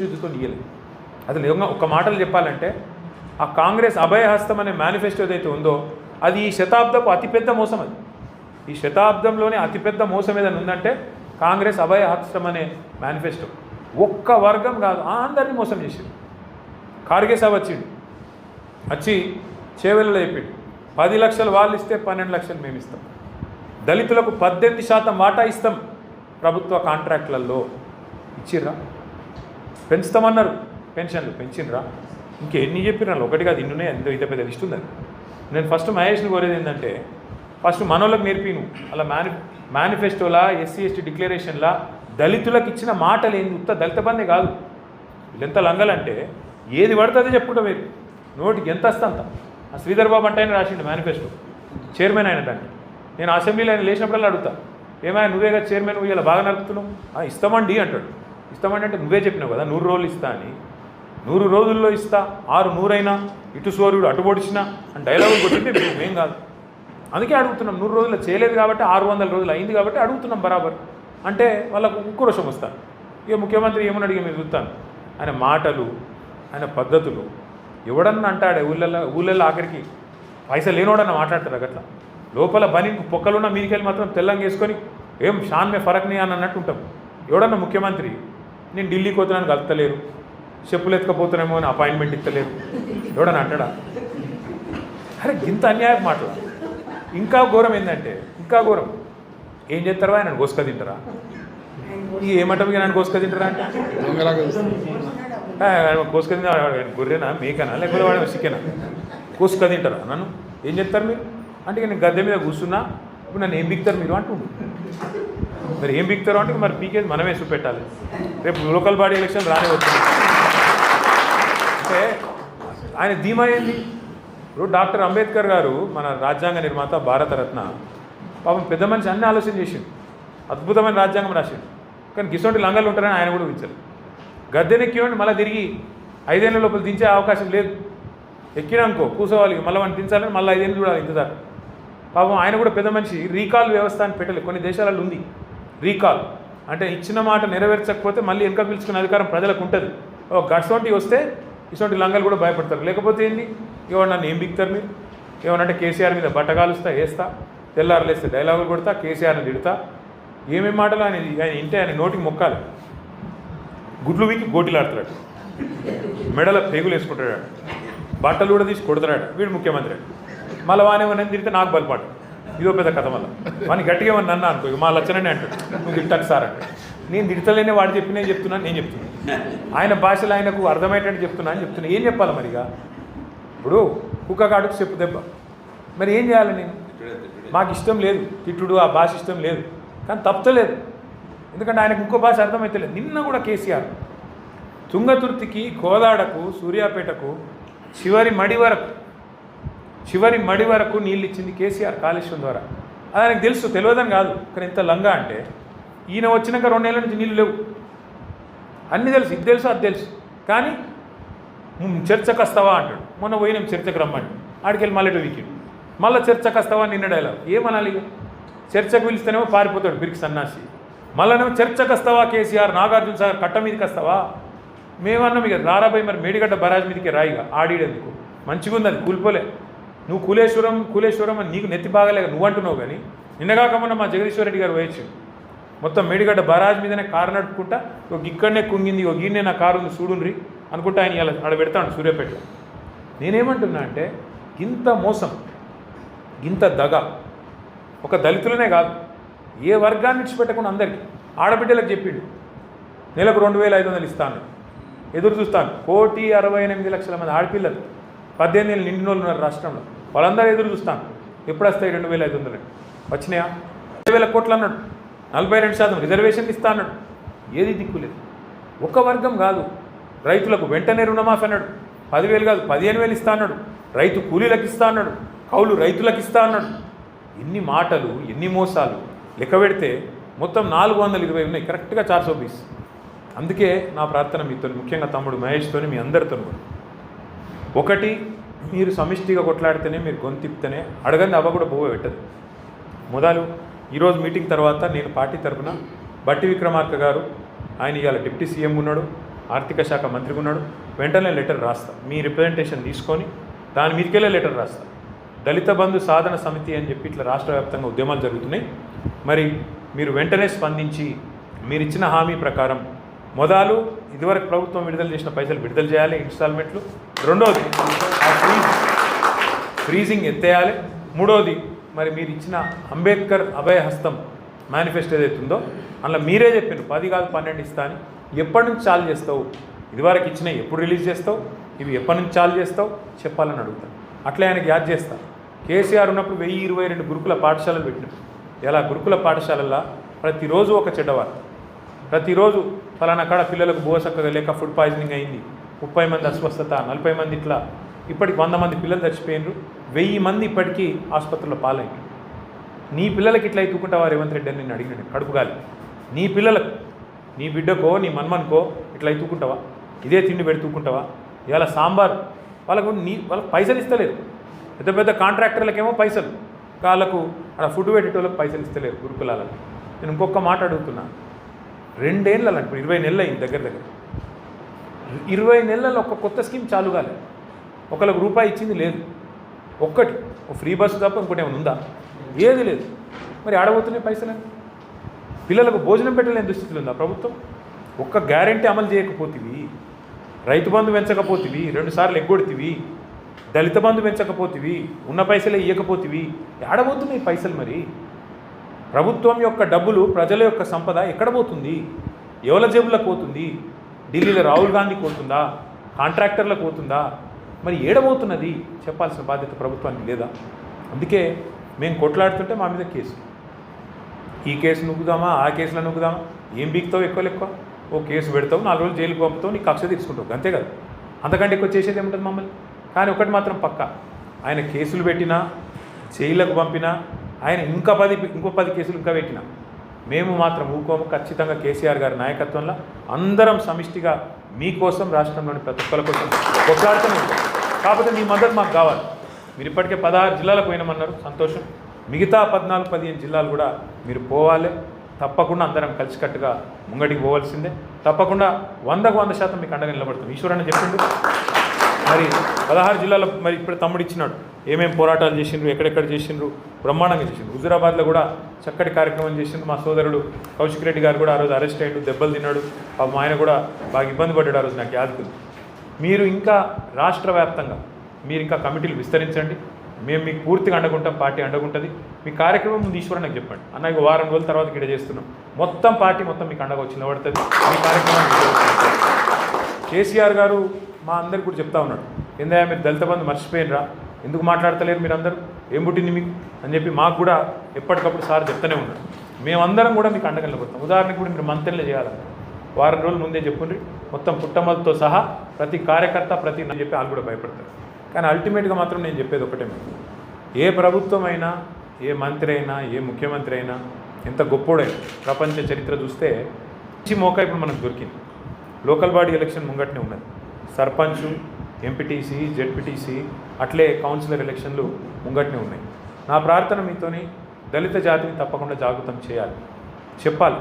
ఇయ్యలేదు. అసలు ఒక మాటలు చెప్పాలంటే ఆ కాంగ్రెస్ అభయహస్తం అనే మేనిఫెస్టో ఏదైతే ఉందో అది ఈ శతాబ్దపు అతిపెద్ద మోసం. అది ఈ శతాబ్దంలోనే అతిపెద్ద మోసం ఏదైనా ఉందంటే కాంగ్రెస్ అభయహస్తం అనే మేనిఫెస్టో. ఒక్క వర్గం కాదు, అందరినీ మోసం చేసిండు. ఖార్గే సాబ్ వచ్చి చేవెళ్ళలో చెప్పిండు 10 లక్షలు వాళ్ళు ఇస్తే 12 లక్షలు మేము ఇస్తాం, దళితులకు 18% వాటా ఇస్తాం ప్రభుత్వ కాంట్రాక్టులలో. ఇచ్చిర్రా? పెంచుతామన్నారు, పెన్షన్లు పెంచినరా? ఇంకెన్ని చెప్పినారు? ఒకటి కాదు, ఇన్నునే ఎంతో ఇంత పెద్ద లిస్ట్ ఉందని. నేను ఫస్ట్ మహేష్ని కోరేది ఏంటంటే ఫస్ట్ మనోళ్ళకి నేర్పిను అలా మేనిఫెస్టోలా ఎస్సీ ఎస్టీ డిక్లరేషన్లా దళితులకు ఇచ్చిన మాటలు ఏంది? ఉత్త దళిత బందే కాదు. వీళ్ళెంత లంగలంటే ఏది పడుతుందో చెప్పుకుంటా వేరు, నోటికి ఎంత వస్తే అంత. ఆ శ్రీధర్ బాబు అంటే ఆయన రాసిండు మేనిఫెస్టో, చైర్మన్ అయిన దాన్ని. నేను అసెంబ్లీలో ఆయన లేచినప్పుడల్లా అడుగుతా, ఏమైనా నువ్వేగా చైర్మన్, నువ్వు ఇలా బాగా నడుపుతున్నావు? ఇస్తామండి అంటాడు. ఇస్తామండి అంటే నువ్వే చెప్పినావు కదా 100 రోజులు ఇస్తా అని. 100 రోజుల్లో ఇస్తా, 6 అయినా ఇటు సూర్యుడు అటు పొడిచినా అని డైలాగులు కొట్టింటే మేం కాదు. అందుకే అడుగుతున్నాం. 100 రోజుల్లో చేయలేదు కాబట్టి 600 రోజులు అయింది కాబట్టి అడుగుతున్నాం బరాబర్. అంటే వాళ్ళకు ఉక్రోషం వస్తాను. ఇక ముఖ్యమంత్రి ఏమని అడిగి మీరు చూస్తాను, ఆయన మాటలు, ఆయన పద్ధతులు. ఎవడన్నా అంటాడే ఊళ్ళల్లో ఆఖరికి పైసలు లేనోడన్నా మాట్లాడతాడు అట్లా. లోపల బనీకి పొక్కలున్న మీదికెళ్ళి మాత్రం తెల్లంగా వేసుకొని ఏం షాన్ మే ఫరక్ నీ అని అన్నట్టు ఉంటాం. ఎవడన్నా ముఖ్యమంత్రి నేను ఢిల్లీకి పోతున్నాను కలుపుతలేరు, చెప్పులు ఎత్తుకపోతున్నామో అని అపాయింట్మెంట్ ఇస్తలేరు, ఎవడన్నా అంటాడా? అరే ఇంత అన్యాయం మాటలు. ఇంకా ఘోరం ఏంటంటే, ఇంకా ఘోరం ఏం చేస్తారా? ఆయన కోసుక తింటారా? ఏమంటారు నన్ను కోసుక తింటారా అంటే కోసుక తింటా, గొర్రెనా మేకనా లేకపోతే వాడు చికెనా? కోసుక తింటారా? నన్ను ఏం చెప్తారు మీరు అంటే నేను గద్దె మీద కూర్చున్నా, ఇప్పుడు నన్ను ఏం బిక్తారు మీరు అంటుండు. మరి ఏం బిక్తారు అంటే మరి పీకేది మనమే చూపెట్టాలి. రేపు లోకల్ బాడీ ఎలక్షన్ రానే వచ్చింది అంటే ఆయన ధీమా ఏంది? ఇప్పుడు డాక్టర్ అంబేద్కర్ గారు మన రాజ్యాంగ నిర్మాత, భారతరత్న, పాపం పెద్ద మనిషి అన్నీ ఆలోచన చేసిండు, అద్భుతమైన రాజ్యాంగం రాసిండు. కానీ గిసోంటి లంగాలు ఉంటారని ఆయన కూడా ఊహించారు. గద్దెనెక్కివ్వండి మళ్ళీ తిరిగి 5 ఏళ్ళ లోపల దించే అవకాశం లేదు. ఎక్కినానుకో కూర్చోవాలి, మళ్ళీ వాడిని దించాలని మళ్ళీ 5 ఏళ్ళు చూడాలి ఇంతదాకా. పాపం ఆయన కూడా పెద్ద మనిషి రీకాల్ వ్యవస్థ అని పెట్టలేదు. కొన్ని దేశాలలో ఉంది రీకాల్, అంటే ఇచ్చిన మాట నెరవేర్చకపోతే మళ్ళీ వెనక పిలుచుకునే అధికారం ప్రజలకు ఉంటుంది. గట్సోంటి వస్తే ఇటువంటి లంగాలు కూడా భయపడతారు. లేకపోతే ఏంది, ఎవరు నన్ను ఏం బిక్తారు మీరు? ఏమనంటే కేసీఆర్ మీద బట్టగాలుస్తా, వేస్తా, తెల్లారులేస్తే డైలాగులు కొడతా, కేసీఆర్ని తిడతా, ఏమేమి మాటలు ఆయన ఇంటే ఆయన నోటికి మొక్కాలి. గుడ్లు వీకి గోటిలాడుతున్నాడు, మెడల పేగులు వేసుకుంటాడు, బట్టలు కూడా తీసి కొడుతున్నాడు. వీడు ముఖ్యమంత్రి. మళ్ళీ వానేమని తిరిగితే నాకు బలపాటు, ఇదో పెద్ద కథ. మళ్ళీ వాడిని గట్టిగా ఏమన్నా అన్నా అనుకో, మా లచ్చనని అంటాడు, నువ్వు తింటాకు సార్ అంటే. నేను తిడతలేనే వాడు చెప్పి నేను చెప్తున్నాను, నేను చెప్తున్నాను ఆయన భాషలో ఆయనకు అర్థమయ్యేటట్టు చెప్తున్నా అని చెప్తున్నా. ఏం చెప్పాలి మరిగా? ఇప్పుడు కుక్కగాడుకు చెప్పు దెబ్బ. మరి ఏం చేయాలి నేను? మాకు ఇష్టం లేదు తిట్టుడు, ఆ భాష ఇష్టం లేదు, కానీ తప్పలేదు. ఎందుకంటే ఆయనకు ఇంకో భాష అర్థమవుతలేదు. నిన్న కూడా కేసీఆర్ తుంగతుర్తికి, కోదాడకు, సూర్యాపేటకు చివరి మడి వరకు నీళ్ళు ఇచ్చింది కేసీఆర్ కాళేశ్వరం ద్వారా. అది ఆయనకు తెలుసు, తెలియదని కాదు. కానీ ఎంత లంగా అంటే ఈయన వచ్చినాక 2 ఏళ్ళ నుంచి నీళ్ళు లేవు. అన్నీ తెలుసు, ఇది తెలుసు, అది తెలుసు. కానీ చర్చకు వస్తావా అంటాడు. మొన్న పోయినాం చర్చకు రమ్మండి, ఆడికెళ్ళి మళ్ళీ వీకెండ్ మళ్ళీ చర్చకు వస్తావా నిన్న డైలాగ్. ఏమనాలి? చర్చకు పిలిస్తేనేమో పారిపోతాడు బిరికి సన్నాసి. మళ్ళీనేమో చర్చకు వస్తావా కేసీఆర్, నాగార్జున సాగర్ కట్ట మీదకి వస్తావా? మేమన్నాం ఇక రారాబాయి, మరి మేడిగడ్డ బరాజ్ మీదకి రాయిగా ఆడిడేందుకు. మంచిగా ఉంది, అది కూలిపోలే. నువ్వు కూలేశ్వరం అని నీకు నెత్తి బాగలేక నువ్వు అంటున్నావు. కానీ నిన్నగాకమన్నా మా జగదీశ్వర్ రెడ్డి గారు వేయచ్చు మొత్తం మేడిగడ్డ బరాజ్ మీదనే కారు నడుపుకుంటా, ఒక ఇక్కడనే కుంగింది, ఒక ఈయనే నా కారు ఉంది చూడుండ్రి అనుకుంటా ఆయన ఇలా ఆడ పెడతాడు సూర్యాపేటలో. నేనేమంటున్నా అంటే ఇంత మోసం, ఇంత దగ ఒక దళితులనే కాదు, ఏ వర్గాన్ని విడిచిపెట్టకుండా అందరికీ. ఆడబిడ్డలకు చెప్పిండు నెలకు 2500 ఇస్తాను, ఎదురు చూస్తాను. 1,68,00,000 మంది ఆడపిల్లలు 18 ఏళ్ళు నిండిన వాళ్ళు ఉన్నారు రాష్ట్రంలో. వాళ్ళందరూ ఎదురు చూస్తాను ఎప్పుడు వస్తాయి 2,500. వచ్చినాయా? 20,000 కోట్లు అన్నాడు, 42% రిజర్వేషన్ ఇస్తా అన్నాడు. ఏది దిక్కులేదు. ఒక వర్గం కాదు. రైతులకు వెంటనే రుణమాఫీ అన్నాడు, 10,000 కాదు 15,000 ఇస్తా అన్నాడు. రైతు కూలీలకు ఇస్తా అన్నాడు, కౌలు రైతులకు ఇస్తా అన్నాడు. ఎన్ని మాటలు, ఎన్ని మోసాలు. లెక్క పెడితే మొత్తం 420 ఉన్నాయి, కరెక్ట్గా 420. అందుకే నా ప్రార్థన మీతో, ముఖ్యంగా తమ్ముడు మహేష్తో, మీ అందరితో, ఒకటి మీరు సమిష్టిగా కొట్లాడితేనే, మీరు గొంతిప్తేనే అడగంది అవ్వ కూడా బోవ పెట్టదు. మొదలు ఈరోజు మీటింగ్ తర్వాత నేను పార్టీ తరఫున బట్టి విక్రమార్క గారు, ఆయన ఇవాళ డిప్యూటీ సీఎం ఉన్నాడు, ఆర్థిక శాఖ మంత్రిగా ఉన్నాడు. వెంటనే లెటర్ రాస్తా, మీ రిప్రజెంటేషన్ తీసుకొని దాని మీదకెళ్ళే లెటర్ రాస్తా. దళిత బంధు సాధన సమితి అని చెప్పి ఇట్లా రాష్ట్ర వ్యాప్తంగా ఉద్యమాలు జరుగుతున్నాయి. మరి మీరు వెంటనే స్పందించి మీరు ఇచ్చిన హామీ ప్రకారం మొదలు ఇదివరకు ప్రభుత్వం విడుదల చేసిన పైసలు విడుదల చేయాలి, ఇన్స్టాల్మెంట్లు. రెండోది ఆ ఫ్రీజింగ్ ఎత్తేయాలి. మూడోది మరి మీరు ఇచ్చిన అంబేద్కర్ అభయహస్తం మేనిఫెస్టో ఏదైతే ఉందో అందులో మీరే చెప్పారు 10 కాదు 12 ఇస్తా అని. ఎప్పటి నుంచి చాలు చేస్తావు? ఇదివరకు ఇచ్చినవి ఎప్పుడు రిలీజ్ చేస్తావు? ఇవి ఎప్పటి నుంచి చాలు చేస్తావు చెప్పాలని అడుగుతాను. అట్లే ఆయనకి యాద్ చేస్తా. కేసీఆర్ ఉన్నప్పుడు 1022 గురుకుల పాఠశాలలు పెట్టినారు. ఇలా గురుకుల పాఠశాలల్లో ప్రతిరోజు ఒక చెడ్డవారు, ప్రతిరోజు ఫలానా కాడ పిల్లలకు బోసక్కగా లేక ఫుడ్ పాయిజనింగ్ అయింది, 30 మంది అస్వస్థత, 40 మంది ఇట్లా, ఇప్పటికి 100 మంది పిల్లలు చచ్చిపోయినారు, 1000 మంది ఇప్పటికీ ఆసుపత్రుల్లో పాలైంది. నీ పిల్లలకి ఇట్లా ఎత్తుకుంటావా రేవంత్ రెడ్డి అని నేను అడిగినాడు కడుపుగాలి. నీ పిల్లలకు, నీ బిడ్డకో నీ మన్మన్కో ఇట్లా ఎత్తుకుంటావా? ఇదే తిండి పెడుతుకుంటావా? ఇవాళ సాంబార్ వాళ్ళకు పైసలు ఇస్తలేరు. పెద్ద పెద్ద కాంట్రాక్టర్లకేమో పైసలు, వాళ్ళకు అక్కడ ఫుడ్ పెట్టేటోళ్ళకి పైసలు ఇస్తలేరు గురుకులాలకు. నేను ఇంకొక మాట అడుగుతున్నా, 2 ఏళ్ళ ఇప్పుడు 20 నెలలు అయింది దగ్గర 20 నెలల్లో ఒక కొత్త స్కీమ్ చాలు కాలేదు. ఒకళ్ళకి రూపాయి ఇచ్చింది లేదు. ఒక్కటి ఫ్రీ బస్సు తప్ప ఇంకోటి ఏమైనా ఉందా? ఏది లేదు. మరి ఆడబోతున్నాయి పైసలు. పిల్లలకు భోజనం పెట్టలేని దుస్థితులు ఉందా ప్రభుత్వం? ఒక్క గ్యారెంటీ అమలు చేయకపోతివి, రైతు బంధు పెంచకపోతివి, 2 సార్లు ఎగ్గొడితివి, దళిత బంధు పెంచకపోతివి, ఉన్న పైసలే ఇవ్వకపోతివి, ఆడబోతున్నాయి పైసలు. మరి ప్రభుత్వం యొక్క డబ్బులు, ప్రజల యొక్క సంపద ఎక్కడ పోతుంది? ఎవరి జేబులకు పోతుంది? ఢిల్లీలో రాహుల్ గాంధీకి పోతుందా? కాంట్రాక్టర్లకు పోతుందా? మరి ఏడబోతున్నది చెప్పాల్సిన బాధ్యత ప్రభుత్వానికి లేదా? అందుకే మేము కొట్లాడుతుంటే మా మీద కేసు, ఈ కేసు నొక్కుదామా, ఆ కేసులో నొక్కుదామా, ఏం బీక్తావు? ఎక్కువ ఓ కేసు పెడతావు, 4 రోజులు జైలుకు పంపుతావు, నీకు కక్ష తీసుకుంటావు, అంతే కదా. అంతకంటే ఎక్కువ చేసేది ఏముంటుంది మమ్మల్ని? కానీ ఒకటి మాత్రం పక్క, ఆయన కేసులు పెట్టినా, జైళ్ళకు పంపినా, ఆయన ఇంకో 10 కేసులు ఇంకా పెట్టినా మేము మాత్రం ఊకోము. ఖచ్చితంగా కేసీఆర్ గారి నాయకత్వంలో అందరం సమిష్టిగా మీకోసం, రాష్ట్రంలోని ప్రతి ఒక్కరి కోసం కొట్లాడుతూనే ఉంటాం. కాకపోతే మీ మద్దతు మాకు కావాలి. మీరు ఇప్పటికే 16 జిల్లాలకు పోయినామన్నారు, సంతోషం. మిగతా 14-15 జిల్లాలు కూడా మీరు పోవాలి. తప్పకుండా అందరం కలిసికట్టుగా ముంగడికి పోవాల్సిందే. తప్పకుండా 100% మీకు అండగా నిలబడుతుంది. ఈశ్వరన్న చెప్పిండు మరి 16 జిల్లాలో మరి ఇప్పుడు తమ్ముడు ఇచ్చినాడు, ఏమేమి పోరాటాలు చేసిండ్రు, ఎక్కడెక్కడ చేసిండ్రు, బ్రహ్మాండంగా చేసిండ్రు. హుజురాబాద్లో కూడా చక్కటి కార్యక్రమం చేసిండ్రు. మా సోదరుడు కౌశిక్ రెడ్డి గారు కూడా ఆ రోజు అరెస్ట్ అయ్యాడు, దెబ్బలు తిన్నాడు. పాపం ఆయన కూడా బాగా ఇబ్బంది పడ్డాడు ఆ రోజు, నాకు యాదకుంది. మీరు ఇంకా రాష్ట్ర వ్యాప్తంగా మీరు ఇంకా కమిటీలు విస్తరించండి. మేము మీకు పూర్తిగా అండగుంటాం, పార్టీ అండగుంటుంది. మీ కార్యక్రమం ముందు ఈశ్వరన్ నాకు చెప్పండి, అన్న ఇక వారం రోజుల తర్వాత ఇక్కడ చేస్తున్నాం, మొత్తం పార్టీ మొత్తం మీకు అండగా వచ్చి నిలబడుతుంది. మీ కార్యక్రమం కేసీఆర్ గారు మా అందరికి కూడా చెప్తా ఉన్నాడు, ఏందయ్యా మీరు దళిత బంధు మర్చిపోయినరా, ఎందుకు మాట్లాడతలేరు మీరందరూ, ఏం పుట్టింది మీకు అని చెప్పి మాకు కూడా ఎప్పటికప్పుడు సార్ చెప్తూనే ఉన్నాడు. మేమందరం కూడా మీకు అండగా నిలబడతాం. ఉదాహరణకు కూడా మీరు మంత్రులే చేయాలన్న వారం రోజుల ముందే చెప్పుండ్రి, మొత్తం పుట్టమలతో సహా ప్రతి కార్యకర్త ప్రతి చెప్పి వాళ్ళు కూడా భయపడతారు. కానీ అల్టిమేట్గా మాత్రం నేను చెప్పేది ఒకటే, ఏ ప్రభుత్వం అయినా, ఏ మంత్రి అయినా, ఏ ముఖ్యమంత్రి అయినా, ఎంత గొప్పోడైనా ప్రపంచ చరిత్ర చూస్తే మంచి మోకా ఇప్పుడు మనకు దొరికింది. లోకల్ బాడీ ఎలక్షన్ ముంగట్నే ఉన్నది. సర్పంచ్, ఎంపీటీసీ, జెడ్పీటీసీ, అట్లే కౌన్సిలర్ ఎలక్షన్లు ముంగట్నే ఉన్నాయి. నా ప్రార్థన మీతోని దళిత జాతిని తప్పకుండా జాగృతం చేయాలి, చెప్పాలి.